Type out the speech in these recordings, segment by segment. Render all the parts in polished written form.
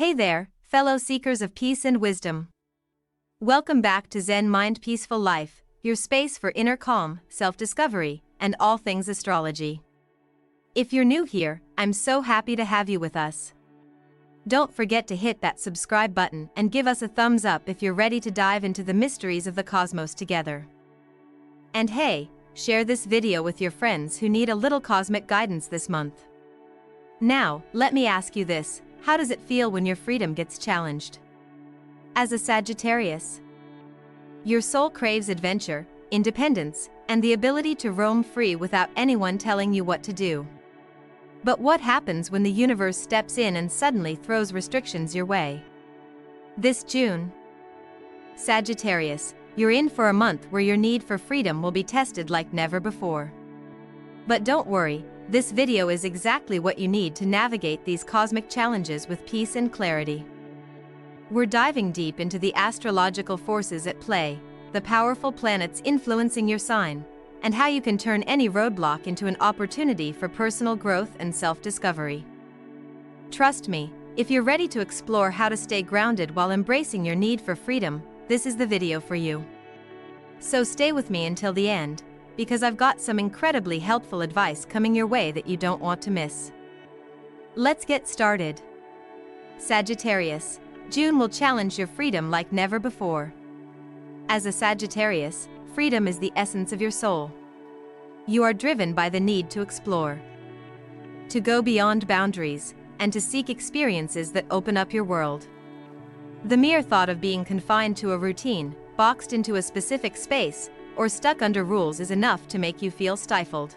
Hey there, fellow seekers of peace and wisdom. Welcome back to Zen Mind Peaceful Life, your space for inner calm, self-discovery, and all things astrology. If you're new here, I'm so happy to have you with us. Don't forget to hit that subscribe button and give us a thumbs up if you're ready to dive into the mysteries of the cosmos together. And hey, share this video with your friends who need a little cosmic guidance this month. Now, let me ask you this. How does it feel when your freedom gets challenged? As a Sagittarius, your soul craves adventure, independence, and the ability to roam free without anyone telling you what to do. But what happens when the universe steps in and suddenly throws restrictions your way? This June, Sagittarius, you're in for a month where your need for freedom will be tested like never before. But don't worry. This video is exactly what you need to navigate these cosmic challenges with peace and clarity. We're diving deep into the astrological forces at play, the powerful planets influencing your sign, and how you can turn any roadblock into an opportunity for personal growth and self-discovery. Trust me, if you're ready to explore how to stay grounded while embracing your need for freedom, this is the video for you. So stay with me until the end, because I've got some incredibly helpful advice coming your way that you don't want to miss. Let's get started. Sagittarius, June will challenge your freedom like never before. As a Sagittarius, freedom is the essence of your soul. You are driven by the need to explore, to go beyond boundaries, and to seek experiences that open up your world. The mere thought of being confined to a routine, boxed into a specific space, or stuck under rules is enough to make you feel stifled.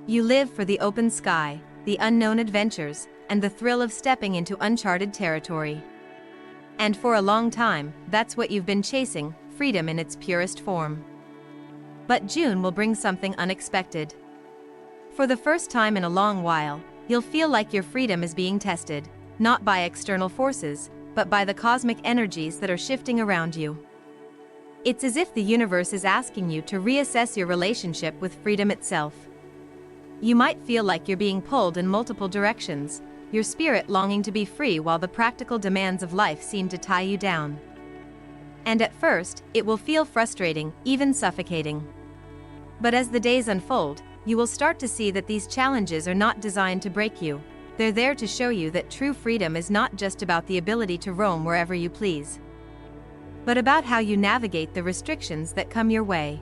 You live for the open sky, the unknown adventures, and the thrill of stepping into uncharted territory. And for a long time, that's what you've been chasing, freedom in its purest form. But June will bring something unexpected. For the first time in a long while, you'll feel like your freedom is being tested, not by external forces, but by the cosmic energies that are shifting around you. It's as if the universe is asking you to reassess your relationship with freedom itself. You might feel like you're being pulled in multiple directions, your spirit longing to be free while the practical demands of life seem to tie you down. And at first, it will feel frustrating, even suffocating. But as the days unfold, you will start to see that these challenges are not designed to break you. They're there to show you that true freedom is not just about the ability to roam wherever you please, but about how you navigate the restrictions that come your way.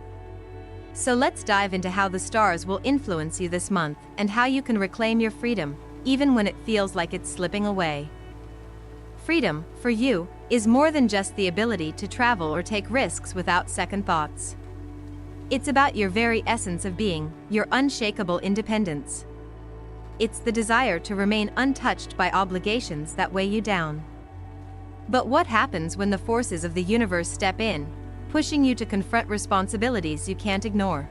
So let's dive into how the stars will influence you this month and how you can reclaim your freedom, even when it feels like it's slipping away. Freedom, for you, is more than just the ability to travel or take risks without second thoughts. It's about your very essence of being, your unshakable independence. It's the desire to remain untouched by obligations that weigh you down. But what happens when the forces of the universe step in, pushing you to confront responsibilities you can't ignore?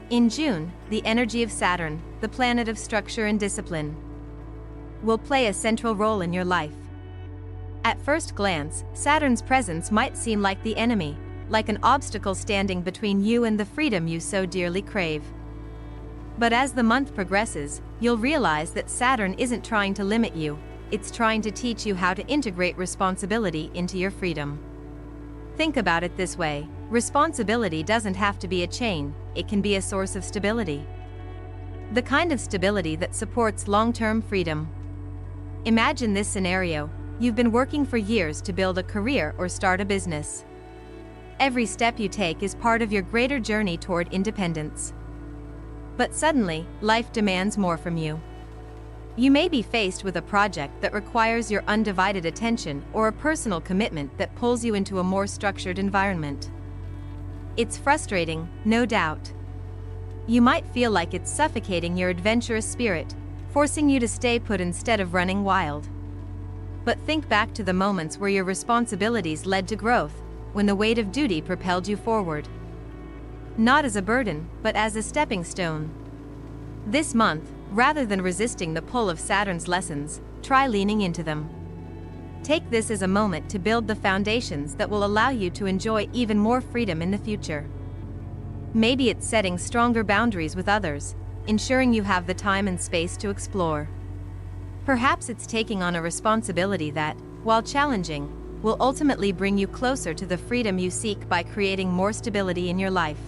In June, the energy of Saturn, the planet of structure and discipline, will play a central role in your life. At first glance, Saturn's presence might seem like the enemy, like an obstacle standing between you and the freedom you so dearly crave. But as the month progresses, you'll realize that Saturn isn't trying to limit you. It's trying to teach you how to integrate responsibility into your freedom. Think about it this way: responsibility doesn't have to be a chain, it can be a source of stability. The kind of stability that supports long-term freedom. Imagine this scenario: you've been working for years to build a career or start a business. Every step you take is part of your greater journey toward independence. But suddenly, life demands more from you. You may be faced with a project that requires your undivided attention or a personal commitment that pulls you into a more structured environment. It's frustrating, no doubt. You might feel like it's suffocating your adventurous spirit, forcing you to stay put instead of running wild. But think back to the moments where your responsibilities led to growth, when the weight of duty propelled you forward. Not as a burden, but as a stepping stone. This month, rather than resisting the pull of Saturn's lessons, try leaning into them. Take this as a moment to build the foundations that will allow you to enjoy even more freedom in the future. Maybe it's setting stronger boundaries with others, ensuring you have the time and space to explore. Perhaps it's taking on a responsibility that, while challenging, will ultimately bring you closer to the freedom you seek by creating more stability in your life.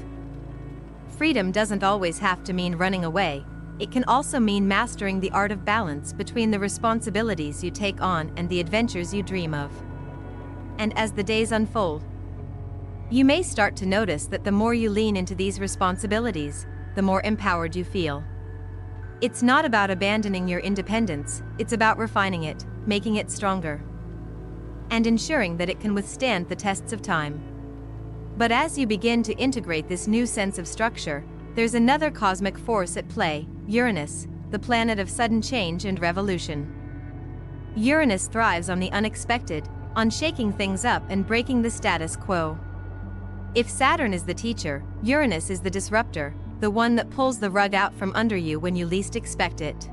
Freedom doesn't always have to mean running away. It can also mean mastering the art of balance between the responsibilities you take on and the adventures you dream of. And as the days unfold, you may start to notice that the more you lean into these responsibilities, the more empowered you feel. It's not about abandoning your independence, it's about refining it, making it stronger, and ensuring that it can withstand the tests of time. But as you begin to integrate this new sense of structure, there's another cosmic force at play, Uranus, the planet of sudden change and revolution. Uranus thrives on the unexpected, on shaking things up and breaking the status quo. If Saturn is the teacher, Uranus is the disruptor, the one that pulls the rug out from under you when you least expect it.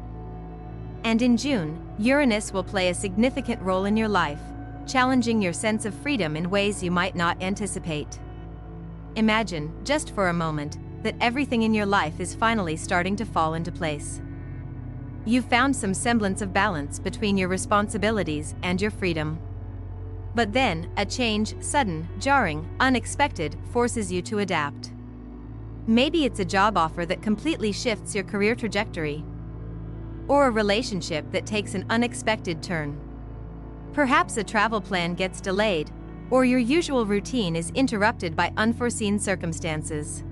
And in June, Uranus will play a significant role in your life, challenging your sense of freedom in ways you might not anticipate. Imagine, just for a moment, that everything in your life is finally starting to fall into place. You've found some semblance of balance between your responsibilities and your freedom. But then, a change, sudden, jarring, unexpected, forces you to adapt. Maybe it's a job offer that completely shifts your career trajectory, or a relationship that takes an unexpected turn. Perhaps a travel plan gets delayed, or your usual routine is interrupted by unforeseen circumstances.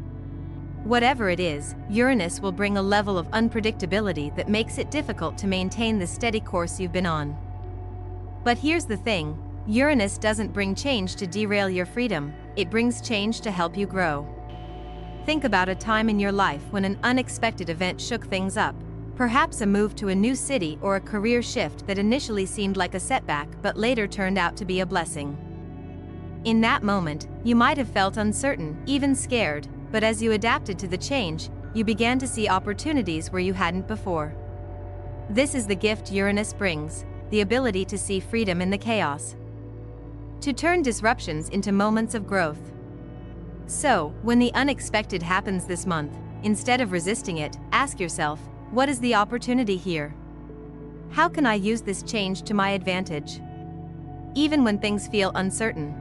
Whatever it is, Uranus will bring a level of unpredictability that makes it difficult to maintain the steady course you've been on. But here's the thing, Uranus doesn't bring change to derail your freedom, it brings change to help you grow. Think about a time in your life when an unexpected event shook things up, perhaps a move to a new city or a career shift that initially seemed like a setback but later turned out to be a blessing. In that moment, you might have felt uncertain, even scared, but as you adapted to the change, you began to see opportunities where you hadn't before. This is the gift Uranus brings, the ability to see freedom in the chaos, to turn disruptions into moments of growth. So, when the unexpected happens this month, instead of resisting it, ask yourself, what is the opportunity here? How can I use this change to my advantage? Even when things feel uncertain,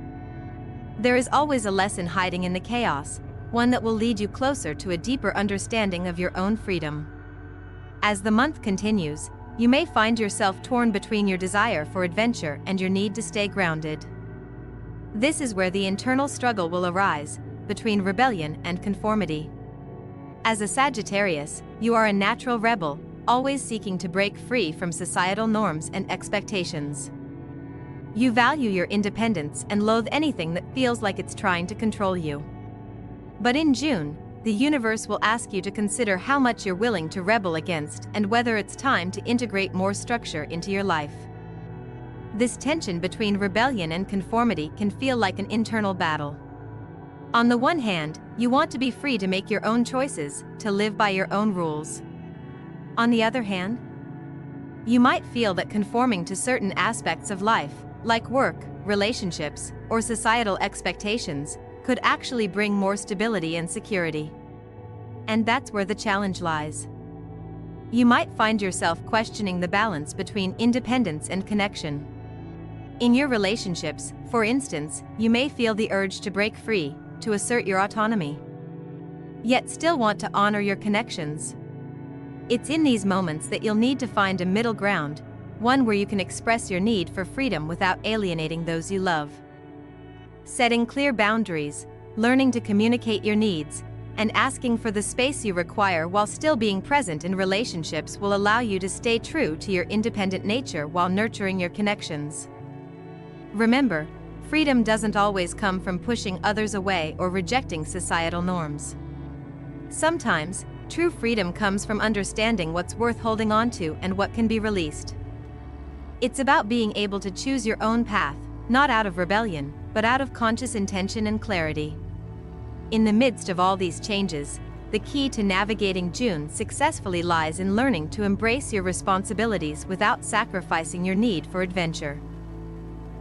there is always a lesson hiding in the chaos, one that will lead you closer to a deeper understanding of your own freedom. As the month continues, you may find yourself torn between your desire for adventure and your need to stay grounded. This is where the internal struggle will arise, between rebellion and conformity. As a Sagittarius, you are a natural rebel, always seeking to break free from societal norms and expectations. You value your independence and loathe anything that feels like it's trying to control you. But in June, the universe will ask you to consider how much you're willing to rebel against and whether it's time to integrate more structure into your life. This tension between rebellion and conformity can feel like an internal battle. On the one hand, you want to be free to make your own choices, to live by your own rules. On the other hand, you might feel that conforming to certain aspects of life, like work, relationships, or societal expectations, could actually bring more stability and security. And that's where the challenge lies. You might find yourself questioning the balance between independence and connection. In your relationships, for instance, you may feel the urge to break free, to assert your autonomy, yet still want to honor your connections. It's in these moments that you'll need to find a middle ground, one where you can express your need for freedom without alienating those you love. Setting clear boundaries, learning to communicate your needs, and asking for the space you require while still being present in relationships will allow you to stay true to your independent nature while nurturing your connections. Remember, freedom doesn't always come from pushing others away or rejecting societal norms. Sometimes, true freedom comes from understanding what's worth holding on to and what can be released. It's about being able to choose your own path, not out of rebellion, but out of conscious intention and clarity. In the midst of all these changes, the key to navigating June successfully lies in learning to embrace your responsibilities without sacrificing your need for adventure.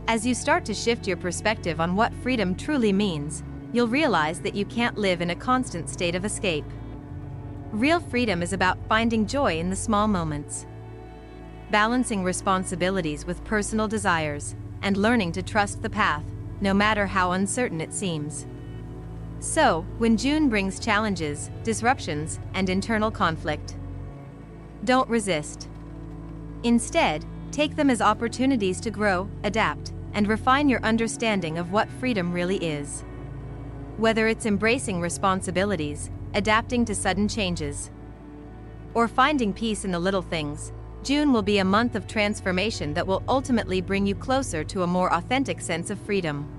As you start to shift your perspective on what freedom truly means, you'll realize that you can't live in a constant state of escape. Real freedom is about finding joy in the small moments, balancing responsibilities with personal desires, and learning to trust the path, no matter how uncertain it seems. So, when June brings challenges, disruptions, and internal conflict, don't resist. Instead, take them as opportunities to grow, adapt, and refine your understanding of what freedom really is. Whether it's embracing responsibilities, adapting to sudden changes, or finding peace in the little things, June will be a month of transformation that will ultimately bring you closer to a more authentic sense of freedom.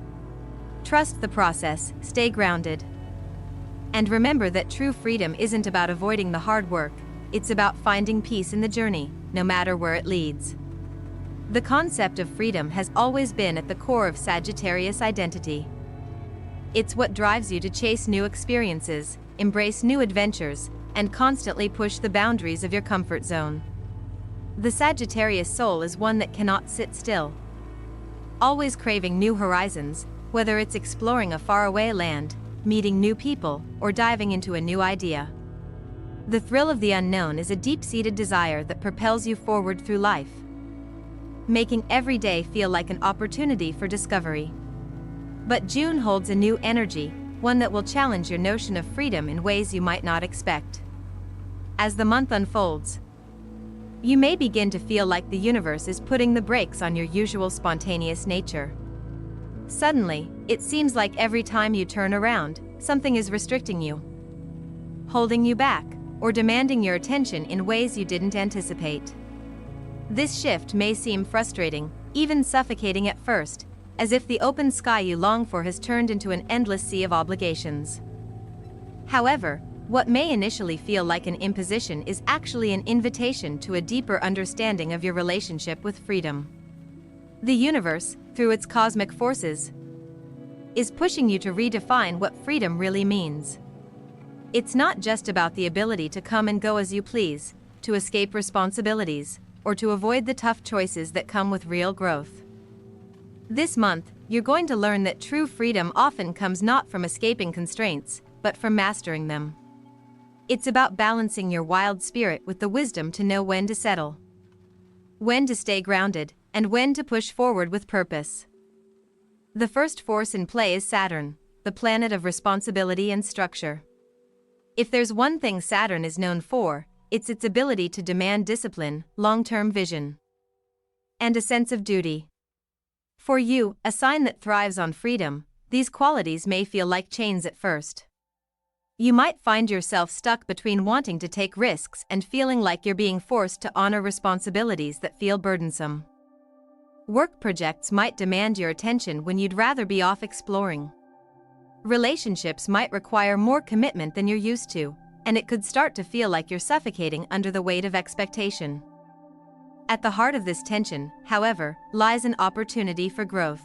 Trust the process, stay grounded. And remember that true freedom isn't about avoiding the hard work, it's about finding peace in the journey, no matter where it leads. The concept of freedom has always been at the core of Sagittarius identity. It's what drives you to chase new experiences, embrace new adventures, and constantly push the boundaries of your comfort zone. The Sagittarius soul is one that cannot sit still, always craving new horizons, whether it's exploring a faraway land, meeting new people, or diving into a new idea. The thrill of the unknown is a deep-seated desire that propels you forward through life, making every day feel like an opportunity for discovery. But June holds a new energy, one that will challenge your notion of freedom in ways you might not expect. As the month unfolds, you may begin to feel like the universe is putting the brakes on your usual spontaneous nature. Suddenly, it seems like every time you turn around, something is restricting you, holding you back, or demanding your attention in ways you didn't anticipate. This shift may seem frustrating, even suffocating at first, as if the open sky you long for has turned into an endless sea of obligations. However, what may initially feel like an imposition is actually an invitation to a deeper understanding of your relationship with freedom. The universe, through its cosmic forces, is pushing you to redefine what freedom really means. It's not just about the ability to come and go as you please, to escape responsibilities, or to avoid the tough choices that come with real growth. This month, you're going to learn that true freedom often comes not from escaping constraints, but from mastering them. It's about balancing your wild spirit with the wisdom to know when to settle, when to stay grounded, and when to push forward with purpose. The first force in play is Saturn, the planet of responsibility and structure. If there's one thing Saturn is known for, it's its ability to demand discipline, long-term vision, and a sense of duty. For you, a sign that thrives on freedom, these qualities may feel like chains at first. You might find yourself stuck between wanting to take risks and feeling like you're being forced to honor responsibilities that feel burdensome. Work projects might demand your attention when you'd rather be off exploring. Relationships might require more commitment than you're used to, and it could start to feel like you're suffocating under the weight of expectation. At the heart of this tension, however, lies an opportunity for growth.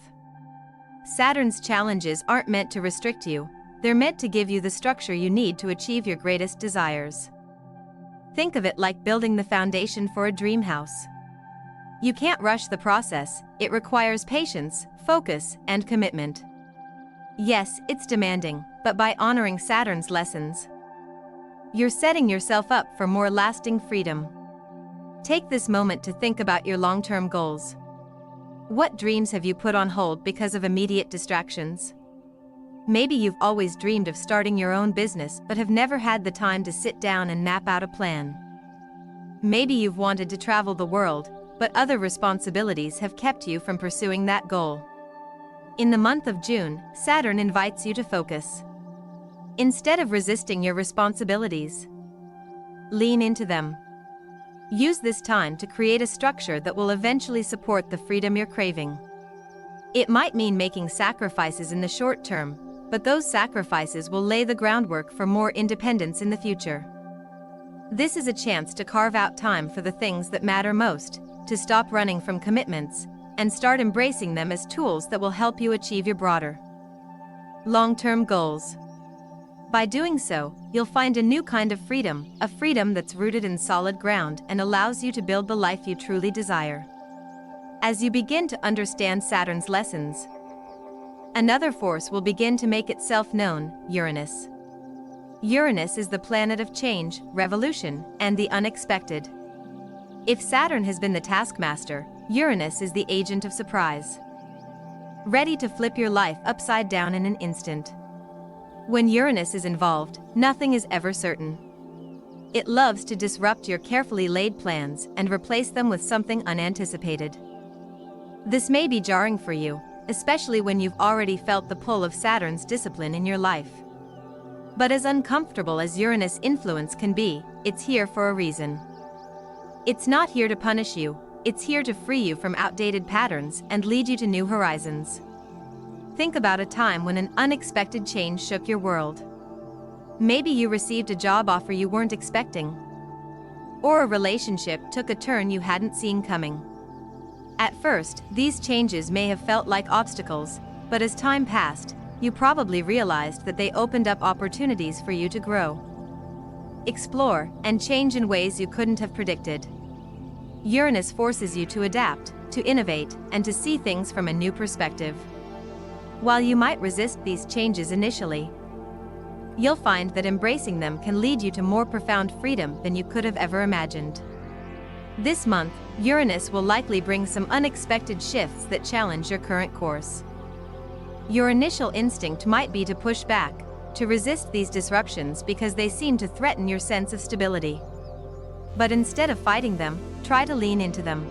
Saturn's challenges aren't meant to restrict you, they're meant to give you the structure you need to achieve your greatest desires. Think of it like building the foundation for a dream house. You can't rush the process, it requires patience, focus, and commitment. Yes, it's demanding, but by honoring Saturn's lessons, you're setting yourself up for more lasting freedom. Take this moment to think about your long-term goals. What dreams have you put on hold because of immediate distractions? Maybe you've always dreamed of starting your own business but have never had the time to sit down and map out a plan. Maybe you've wanted to travel the world, but other responsibilities have kept you from pursuing that goal. In the month of June, Saturn invites you to focus. Instead of resisting your responsibilities, lean into them. Use this time to create a structure that will eventually support the freedom you're craving. It might mean making sacrifices in the short term, but those sacrifices will lay the groundwork for more independence in the future. This is a chance to carve out time for the things that matter most, to stop running from commitments, and start embracing them as tools that will help you achieve your broader, long-term goals. By doing so, you'll find a new kind of freedom, a freedom that's rooted in solid ground and allows you to build the life you truly desire. As you begin to understand Saturn's lessons, another force will begin to make itself known, Uranus. Uranus is the planet of change, revolution, and the unexpected. If Saturn has been the taskmaster, Uranus is the agent of surprise, ready to flip your life upside down in an instant. When Uranus is involved, nothing is ever certain. It loves to disrupt your carefully laid plans and replace them with something unanticipated. This may be jarring for you, especially when you've already felt the pull of Saturn's discipline in your life. But as uncomfortable as Uranus' influence can be, it's here for a reason. It's not here to punish you, it's here to free you from outdated patterns and lead you to new horizons. Think about a time when an unexpected change shook your world. Maybe you received a job offer you weren't expecting, or a relationship took a turn you hadn't seen coming. At first, these changes may have felt like obstacles, but as time passed, you probably realized that they opened up opportunities for you to grow, explore, and change in ways you couldn't have predicted. Uranus forces you to adapt, to innovate, and to see things from a new perspective. While you might resist these changes initially, you'll find that embracing them can lead you to more profound freedom than you could have ever imagined. This month, Uranus will likely bring some unexpected shifts that challenge your current course. Your initial instinct might be to push back, to resist these disruptions because they seem to threaten your sense of stability. But instead of fighting them, try to lean into them.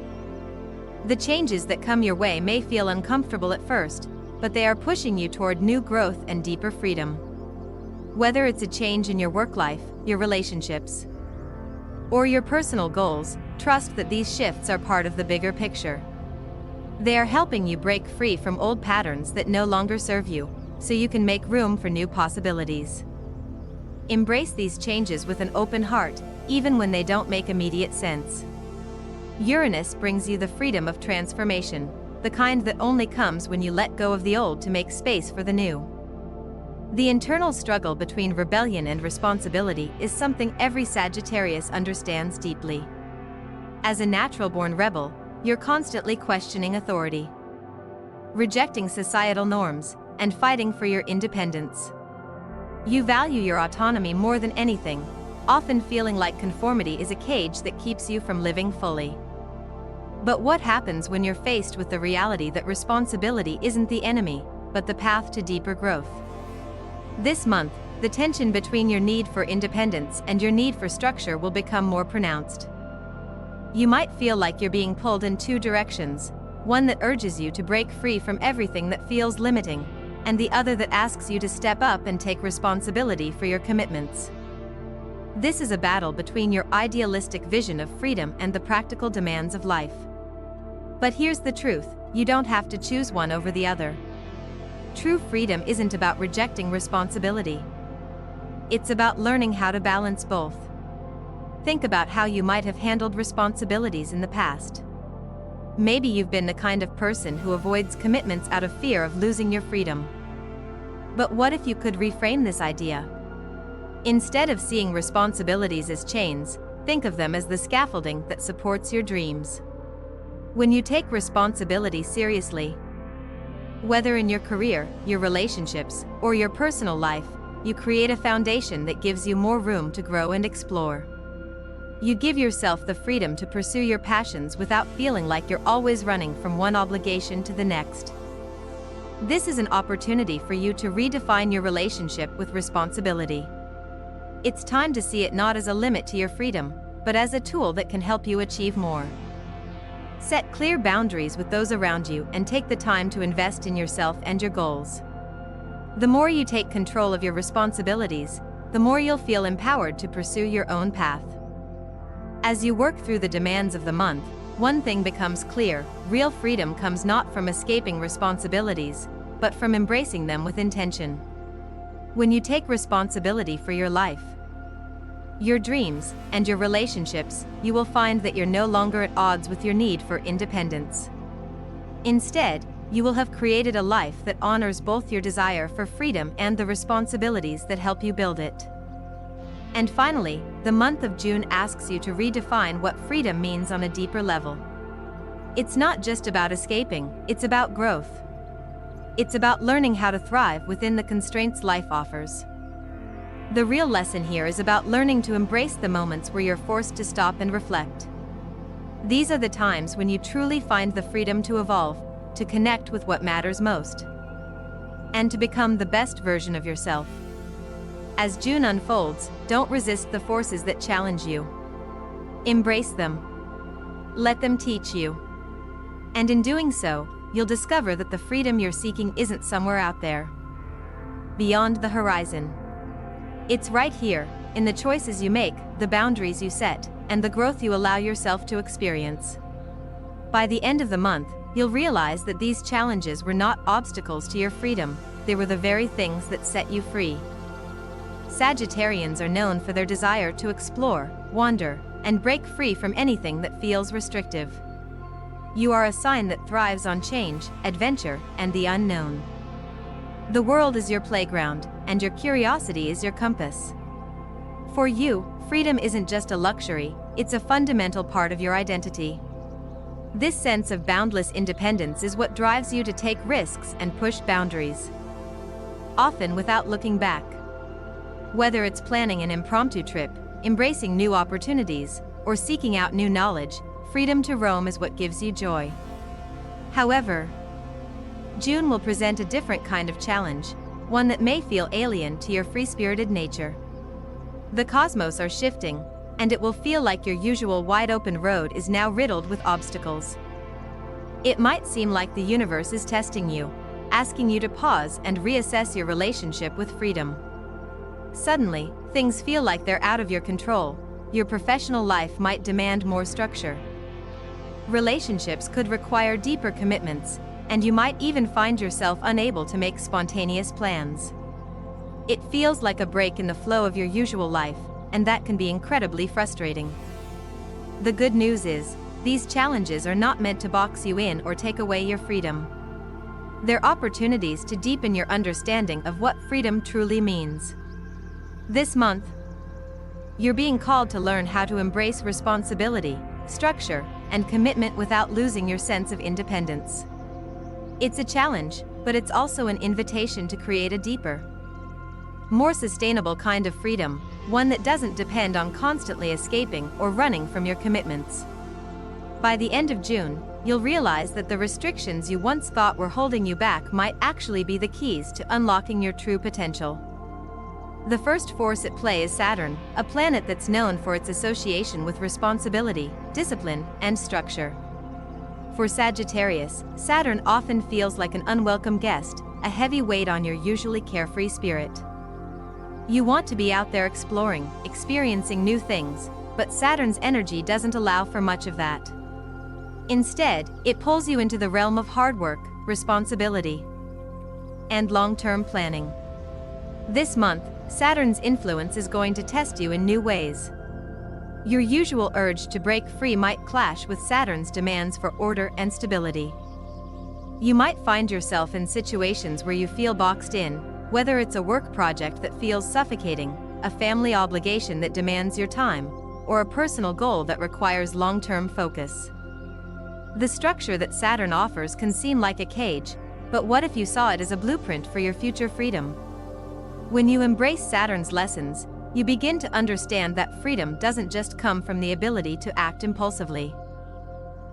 The changes that come your way may feel uncomfortable at first, but they are pushing you toward new growth and deeper freedom. Whether it's a change in your work life, your relationships, or your personal goals, trust that these shifts are part of the bigger picture. They are helping you break free from old patterns that no longer serve you, so you can make room for new possibilities. Embrace these changes with an open heart, even when they don't make immediate sense. Uranus brings you the freedom of transformation, the kind that only comes when you let go of the old to make space for the new. The internal struggle between rebellion and responsibility is something every Sagittarius understands deeply. As a natural-born rebel, you're constantly questioning authority, rejecting societal norms, and fighting for your independence. You value your autonomy more than anything, often feeling like conformity is a cage that keeps you from living fully. But what happens when you're faced with the reality that responsibility isn't the enemy, but the path to deeper growth? This month, the tension between your need for independence and your need for structure will become more pronounced. You might feel like you're being pulled in two directions, one that urges you to break free from everything that feels limiting, and the other that asks you to step up and take responsibility for your commitments. This is a battle between your idealistic vision of freedom and the practical demands of life. But here's the truth, you don't have to choose one over the other. True freedom isn't about rejecting responsibility. It's about learning how to balance both. Think about how you might have handled responsibilities in the past. Maybe you've been the kind of person who avoids commitments out of fear of losing your freedom. But what if you could reframe this idea? Instead of seeing responsibilities as chains, think of them as the scaffolding that supports your dreams. When you take responsibility seriously, whether in your career, your relationships, or your personal life, you create a foundation that gives you more room to grow and explore. You give yourself the freedom to pursue your passions without feeling like you're always running from one obligation to the next. This is an opportunity for you to redefine your relationship with responsibility. It's time to see it not as a limit to your freedom, but as a tool that can help you achieve more. Set clear boundaries with those around you and take the time to invest in yourself and your goals. The more you take control of your responsibilities, the more you'll feel empowered to pursue your own path. As you work through the demands of the month, one thing becomes clear: real freedom comes not from escaping responsibilities, but from embracing them with intention. When you take responsibility for your life, your dreams, and your relationships, you will find that you're no longer at odds with your need for independence. Instead, you will have created a life that honors both your desire for freedom and the responsibilities that help you build it. And finally, the month of June asks you to redefine what freedom means on a deeper level. It's not just about escaping, it's about growth. It's about learning how to thrive within the constraints life offers. The real lesson here is about learning to embrace the moments where you're forced to stop and reflect. These are the times when you truly find the freedom to evolve, to connect with what matters most, and to become the best version of yourself. As June unfolds, don't resist the forces that challenge you. Embrace them. Let them teach you. And in doing so, you'll discover that the freedom you're seeking isn't somewhere out there, beyond the horizon. It's right here, in the choices you make, the boundaries you set, and the growth you allow yourself to experience. By the end of the month, you'll realize that these challenges were not obstacles to your freedom, they were the very things that set you free. Sagittarians are known for their desire to explore, wander, and break free from anything that feels restrictive. You are a sign that thrives on change, adventure, and the unknown. The world is your playground, and your curiosity is your compass. For you, freedom isn't just a luxury, it's a fundamental part of your identity. This sense of boundless independence is what drives you to take risks and push boundaries, often without looking back. Whether it's planning an impromptu trip, embracing new opportunities, or seeking out new knowledge, freedom to roam is what gives you joy. However, June will present a different kind of challenge, one that may feel alien to your free-spirited nature. The cosmos are shifting, and it will feel like your usual wide-open road is now riddled with obstacles. It might seem like the universe is testing you, asking you to pause and reassess your relationship with freedom. Suddenly, things feel like they're out of your control. Your professional life might demand more structure. Relationships could require deeper commitments, and you might even find yourself unable to make spontaneous plans. It feels like a break in the flow of your usual life, and that can be incredibly frustrating. The good news is, these challenges are not meant to box you in or take away your freedom. They're opportunities to deepen your understanding of what freedom truly means. This month, you're being called to learn how to embrace responsibility, structure, and commitment without losing your sense of independence. It's a challenge, but it's also an invitation to create a deeper, more sustainable kind of freedom, one that doesn't depend on constantly escaping or running from your commitments. By the end of June, you'll realize that the restrictions you once thought were holding you back might actually be the keys to unlocking your true potential. The first force at play is Saturn, a planet that's known for its association with responsibility, discipline, and structure. For Sagittarius, Saturn often feels like an unwelcome guest, a heavy weight on your usually carefree spirit. You want to be out there exploring, experiencing new things, but Saturn's energy doesn't allow for much of that. Instead, it pulls you into the realm of hard work, responsibility, and long-term planning. This month, Saturn's influence is going to test you in new ways. Your usual urge to break free might clash with Saturn's demands for order and stability. You might find yourself in situations where you feel boxed in, whether it's a work project that feels suffocating, a family obligation that demands your time, or a personal goal that requires long-term focus. The structure that Saturn offers can seem like a cage, but what if you saw it as a blueprint for your future freedom? When you embrace Saturn's lessons, you begin to understand that freedom doesn't just come from the ability to act impulsively.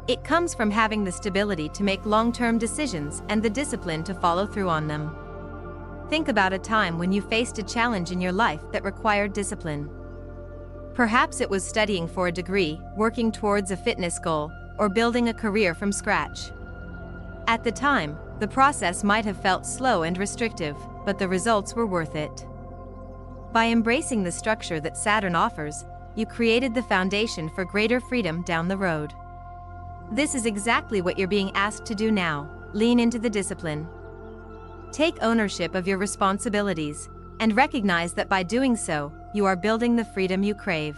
It comes from having the stability to make long-term decisions and the discipline to follow through on them. Think about a time when you faced a challenge in your life that required discipline. Perhaps it was studying for a degree, working towards a fitness goal, or building a career from scratch. At the time, the process might have felt slow and restrictive, but the results were worth it. By embracing the structure that Saturn offers, you created the foundation for greater freedom down the road. This is exactly what you're being asked to do now. Lean into the discipline. Take ownership of your responsibilities, and recognize that by doing so, you are building the freedom you crave.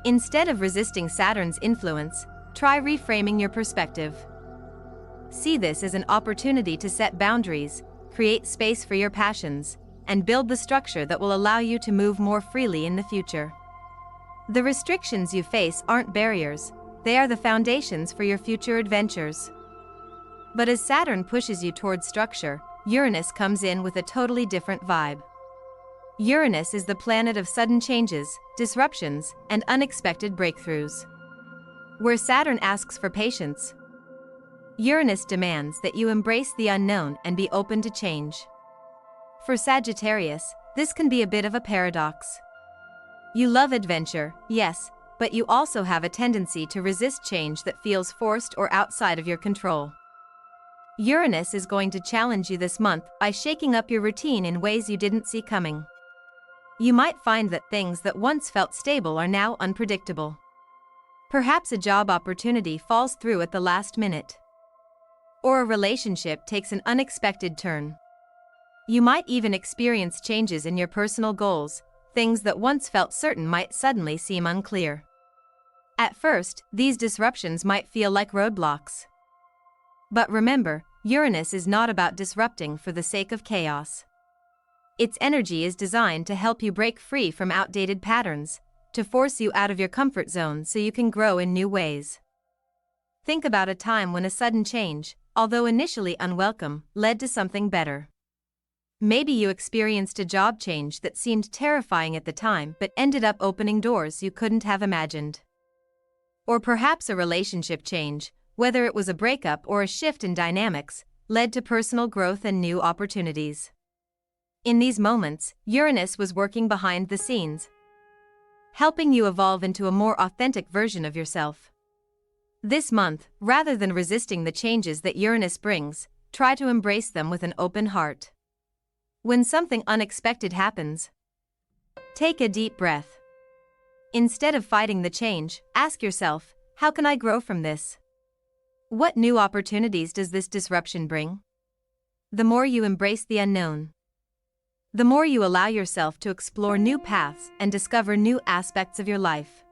Instead of resisting Saturn's influence, try reframing your perspective. See this as an opportunity to set boundaries, create space for your passions, and build the structure that will allow you to move more freely in the future. The restrictions you face aren't barriers, they are the foundations for your future adventures. But as Saturn pushes you towards structure, Uranus comes in with a totally different vibe. Uranus is the planet of sudden changes, disruptions, and unexpected breakthroughs. where Saturn asks for patience. Uranus demands that you embrace the unknown and be open to change. For Sagittarius, this can be a bit of a paradox. You love adventure, yes, but you also have a tendency to resist change that feels forced or outside of your control. Uranus is going to challenge you this month by shaking up your routine in ways you didn't see coming. You might find that things that once felt stable are now unpredictable. Perhaps a job opportunity falls through at the last minute. Or a relationship takes an unexpected turn. You might even experience changes in your personal goals. Things that once felt certain might suddenly seem unclear. At first, these disruptions might feel like roadblocks. But remember, Uranus is not about disrupting for the sake of chaos. Its energy is designed to help you break free from outdated patterns, to force you out of your comfort zone so you can grow in new ways. Think about a time when a sudden change, although initially unwelcome, led to something better. Maybe you experienced a job change that seemed terrifying at the time but ended up opening doors you couldn't have imagined. Or perhaps a relationship change, whether it was a breakup or a shift in dynamics, led to personal growth and new opportunities. In these moments, Uranus was working behind the scenes, helping you evolve into a more authentic version of yourself. This month, rather than resisting the changes that Uranus brings, try to embrace them with an open heart. When something unexpected happens, take a deep breath. Instead of fighting the change, ask yourself, how can I grow from this? What new opportunities does this disruption bring? The more you embrace the unknown, the more you allow yourself to explore new paths and discover new aspects of your life.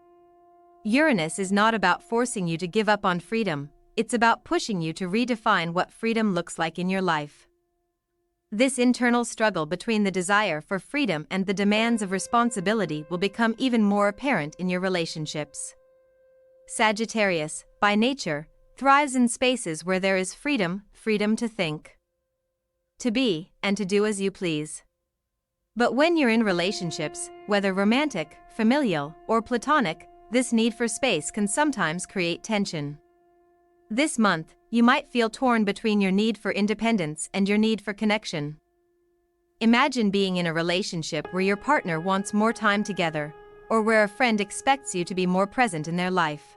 Uranus is not about forcing you to give up on freedom, it's about pushing you to redefine what freedom looks like in your life. This internal struggle between the desire for freedom and the demands of responsibility will become even more apparent in your relationships. Sagittarius, by nature, thrives in spaces where there is freedom to think, to be, and to do as you please. But when you're in relationships, whether romantic, familial, or platonic, this need for space can sometimes create tension. This month, you might feel torn between your need for independence and your need for connection. Imagine being in a relationship where your partner wants more time together, or where a friend expects you to be more present in their life.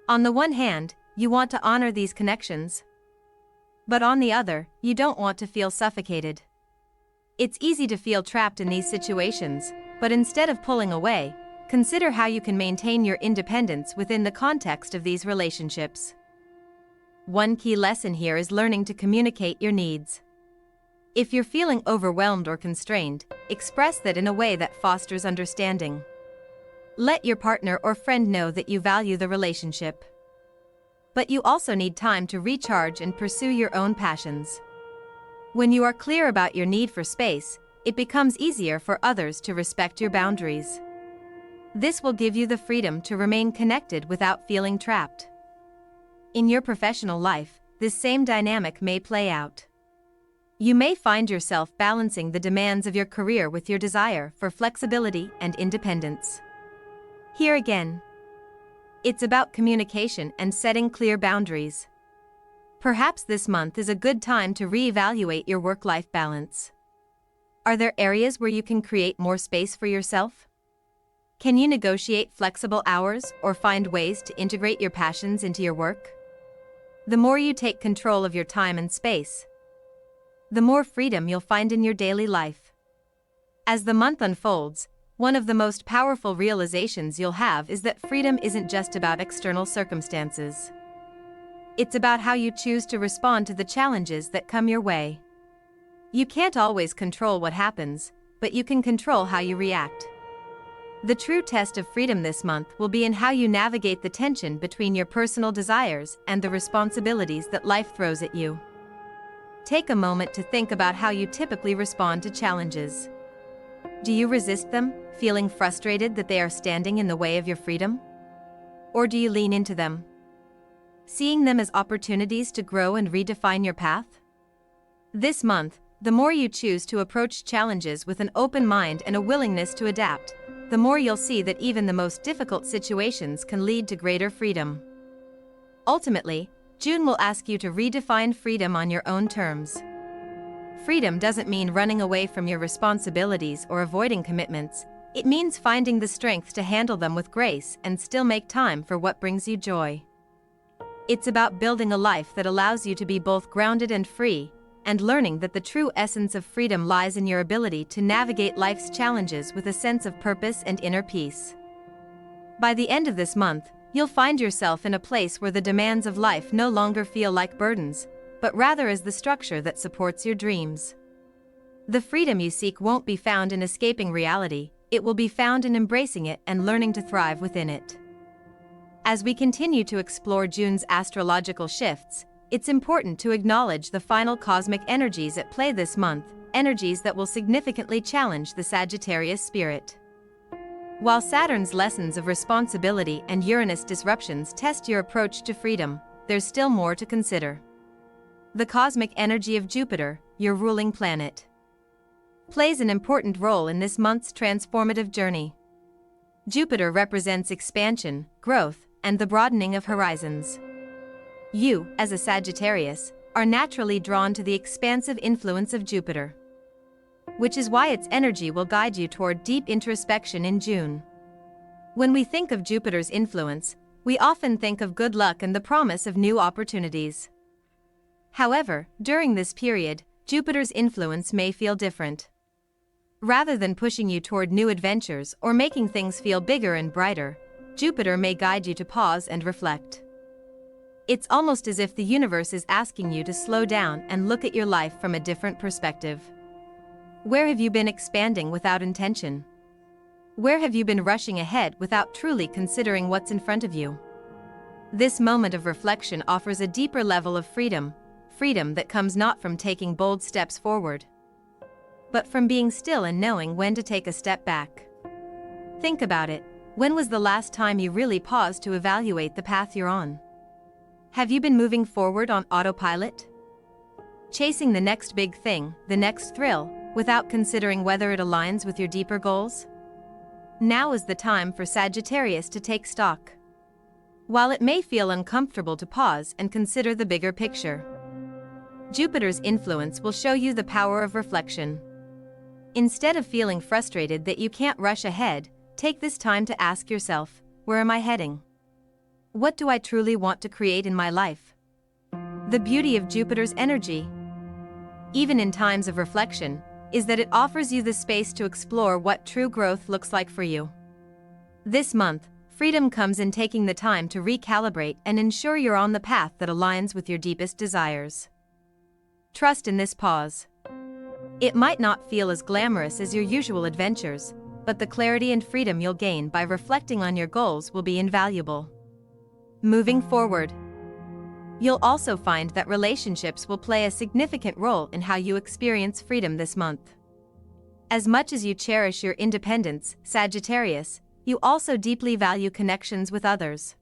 On the one hand, you want to honor these connections, but on the other, you don't want to feel suffocated. It's easy to feel trapped in these situations, but instead of pulling away, consider how you can maintain your independence within the context of these relationships. One key lesson here is learning to communicate your needs. If you're feeling overwhelmed or constrained, express that in a way that fosters understanding. Let your partner or friend know that you value the relationship. But you also need time to recharge and pursue your own passions. When you are clear about your need for space, it becomes easier for others to respect your boundaries. This will give you the freedom to remain connected without feeling trapped. In your professional life, this same dynamic may play out. You may find yourself balancing the demands of your career with your desire for flexibility and independence. Here again, it's about communication and setting clear boundaries. Perhaps this month is a good time to reevaluate your work-life balance. Are there areas where you can create more space for yourself? Can you negotiate flexible hours or find ways to integrate your passions into your work? The more you take control of your time and space, the more freedom you'll find in your daily life. As the month unfolds, one of the most powerful realizations you'll have is that freedom isn't just about external circumstances. It's about how you choose to respond to the challenges that come your way. You can't always control what happens, but you can control how you react. The true test of freedom this month will be in how you navigate the tension between your personal desires and the responsibilities that life throws at you. Take a moment to think about how you typically respond to challenges. Do you resist them, feeling frustrated that they are standing in the way of your freedom? Or do you lean into them, seeing them as opportunities to grow and redefine your path? This month, the more you choose to approach challenges with an open mind and a willingness to adapt, the more you'll see that even the most difficult situations can lead to greater freedom. Ultimately, June will ask you to redefine freedom on your own terms. Freedom doesn't mean running away from your responsibilities or avoiding commitments. It means finding the strength to handle them with grace and still make time for what brings you joy. It's about building a life that allows you to be both grounded and free, and learning that the true essence of freedom lies in your ability to navigate life's challenges with a sense of purpose and inner peace. By the end of this month, you'll find yourself in a place where the demands of life no longer feel like burdens, but rather as the structure that supports your dreams. The freedom you seek won't be found in escaping reality, it will be found in embracing it and learning to thrive within it. As we continue to explore June's astrological shifts, it's important to acknowledge the final cosmic energies at play this month, energies that will significantly challenge the Sagittarius spirit. While Saturn's lessons of responsibility and Uranus disruptions test your approach to freedom, there's still more to consider. The cosmic energy of Jupiter, your ruling planet, plays an important role in this month's transformative journey. Jupiter represents expansion, growth, and the broadening of horizons. You, as a Sagittarius, are naturally drawn to the expansive influence of Jupiter, which is why its energy will guide you toward deep introspection in June. When we think of Jupiter's influence, we often think of good luck and the promise of new opportunities. However, during this period, Jupiter's influence may feel different. Rather than pushing you toward new adventures or making things feel bigger and brighter, Jupiter may guide you to pause and reflect. It's almost as if the universe is asking you to slow down and look at your life from a different perspective. Where have you been expanding without intention? Where have you been rushing ahead without truly considering what's in front of you? This moment of reflection offers a deeper level of freedom that comes not from taking bold steps forward, but from being still and knowing when to take a step back. Think about it. When was the last time you really paused to evaluate the path you're on? Have you been moving forward on autopilot? Chasing the next big thing, the next thrill, without considering whether it aligns with your deeper goals? Now is the time for Sagittarius to take stock. While it may feel uncomfortable to pause and consider the bigger picture, Jupiter's influence will show you the power of reflection. Instead of feeling frustrated that you can't rush ahead, take this time to ask yourself, where am I heading? What do I truly want to create in my life? The beauty of Jupiter's energy, even in times of reflection, is that it offers you the space to explore what true growth looks like for you. This month, freedom comes in taking the time to recalibrate and ensure you're on the path that aligns with your deepest desires. Trust in this pause. It might not feel as glamorous as your usual adventures, but the clarity and freedom you'll gain by reflecting on your goals will be invaluable. Moving forward, you'll also find that relationships will play a significant role in how you experience freedom this month. As much as you cherish your independence, Sagittarius, you also deeply value connections with others.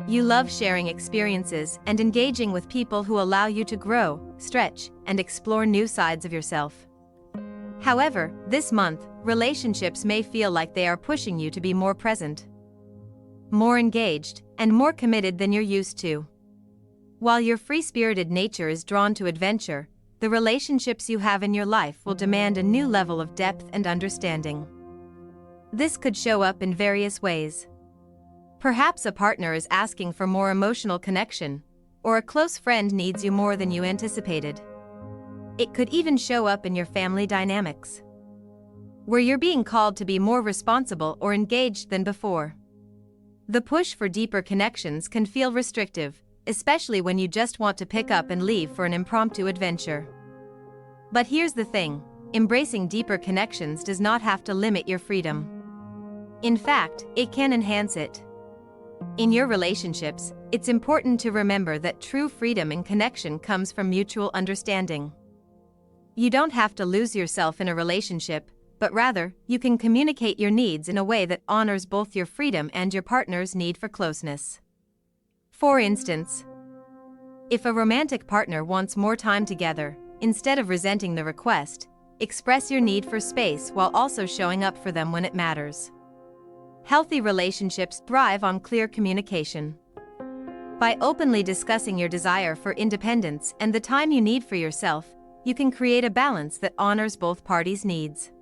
You love sharing experiences and engaging with people who allow you to grow, stretch, and explore new sides of yourself. However, this month, relationships may feel like they are pushing you to be more present, more engaged, and more committed than you're used to. While your free-spirited nature is drawn to adventure, the relationships you have in your life will demand a new level of depth and understanding. This could show up in various ways. Perhaps a partner is asking for more emotional connection, or a close friend needs you more than you anticipated. It could even show up in your family dynamics, where you're being called to be more responsible or engaged than before. The push for deeper connections can feel restrictive, especially when you just want to pick up and leave for an impromptu adventure. But here's the thing, embracing deeper connections does not have to limit your freedom. In fact, it can enhance it. In your relationships, it's important to remember that true freedom and connection comes from mutual understanding. You don't have to lose yourself in a relationship, but rather, you can communicate your needs in a way that honors both your freedom and your partner's need for closeness. For instance, if a romantic partner wants more time together, instead of resenting the request, express your need for space while also showing up for them when it matters. Healthy relationships thrive on clear communication. By openly discussing your desire for independence and the time you need for yourself, you can create a balance that honors both parties' needs.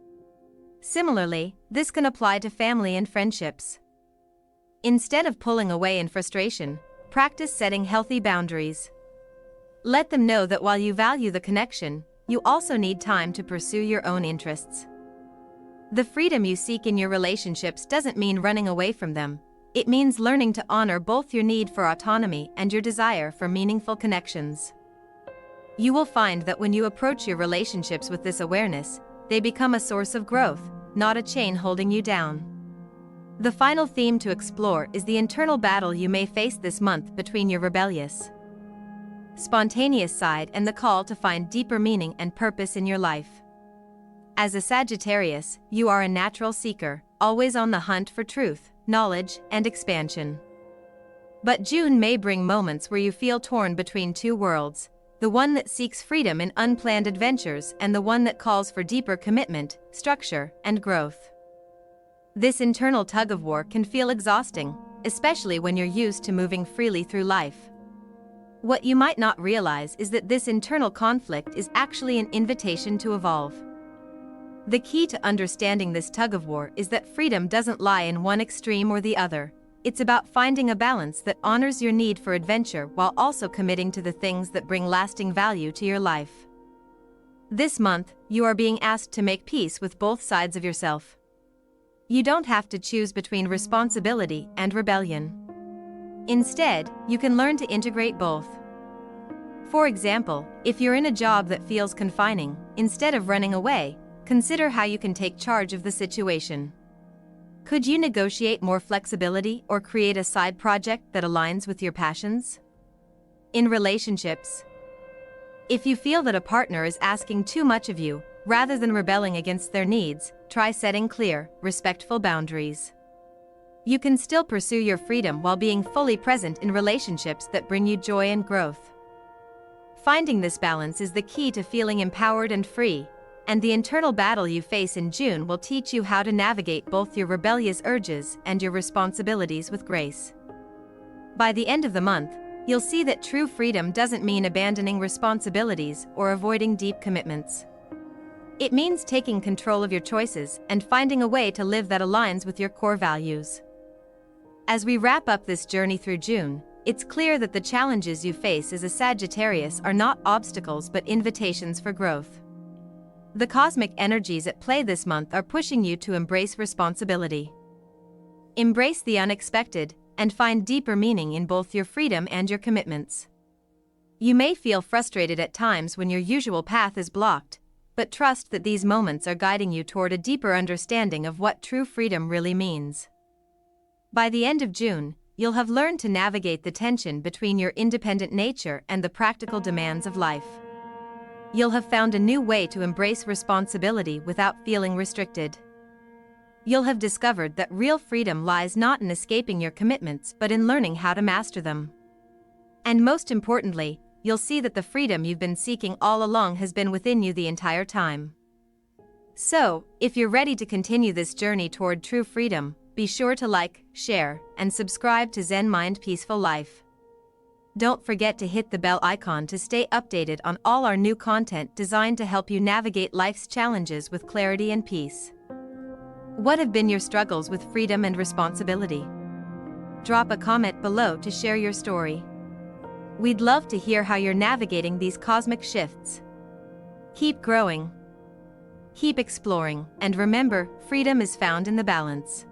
Similarly, this can apply to family and friendships. Instead of pulling away in frustration, practice setting healthy boundaries. Let them know that while you value the connection, you also need time to pursue your own interests. The freedom you seek in your relationships doesn't mean running away from them. It means learning to honor both your need for autonomy and your desire for meaningful connections. You will find that when you approach your relationships with this awareness, they become a source of growth, not a chain holding you down. The final theme to explore is the internal battle you may face this month between your rebellious, spontaneous side and the call to find deeper meaning and purpose in your life. As a Sagittarius, you are a natural seeker, always on the hunt for truth, knowledge, and expansion. But June may bring moments where you feel torn between two worlds, the one that seeks freedom in unplanned adventures and the one that calls for deeper commitment, structure, and growth. This internal tug-of-war can feel exhausting, especially when you're used to moving freely through life. What you might not realize is that this internal conflict is actually an invitation to evolve. The key to understanding this tug-of-war is that freedom doesn't lie in one extreme or the other. It's about finding a balance that honors your need for adventure while also committing to the things that bring lasting value to your life. This month, you are being asked to make peace with both sides of yourself. You don't have to choose between responsibility and rebellion. Instead, you can learn to integrate both. For example, if you're in a job that feels confining, instead of running away, consider how you can take charge of the situation. Could you negotiate more flexibility or create a side project that aligns with your passions? In relationships, if you feel that a partner is asking too much of you, rather than rebelling against their needs, try setting clear, respectful boundaries. You can still pursue your freedom while being fully present in relationships that bring you joy and growth. Finding this balance is the key to feeling empowered and free, and the internal battle you face in June will teach you how to navigate both your rebellious urges and your responsibilities with grace. By the end of the month, you'll see that true freedom doesn't mean abandoning responsibilities or avoiding deep commitments. It means taking control of your choices and finding a way to live that aligns with your core values. As we wrap up this journey through June, it's clear that the challenges you face as a Sagittarius are not obstacles but invitations for growth. The cosmic energies at play this month are pushing you to embrace responsibility. Embrace the unexpected and find deeper meaning in both your freedom and your commitments. You may feel frustrated at times when your usual path is blocked, but trust that these moments are guiding you toward a deeper understanding of what true freedom really means. By the end of June, you'll have learned to navigate the tension between your independent nature and the practical demands of life. You'll have found a new way to embrace responsibility without feeling restricted. You'll have discovered that real freedom lies not in escaping your commitments but in learning how to master them. And most importantly, you'll see that the freedom you've been seeking all along has been within you the entire time. So, if you're ready to continue this journey toward true freedom, be sure to like, share, and subscribe to Zen Mind Peaceful Life. Don't forget to hit the bell icon to stay updated on all our new content designed to help you navigate life's challenges with clarity and peace. What have been your struggles with freedom and responsibility? Drop a comment below to share your story. We'd love to hear how you're navigating these cosmic shifts. Keep growing, keep exploring, and remember, freedom is found in the balance.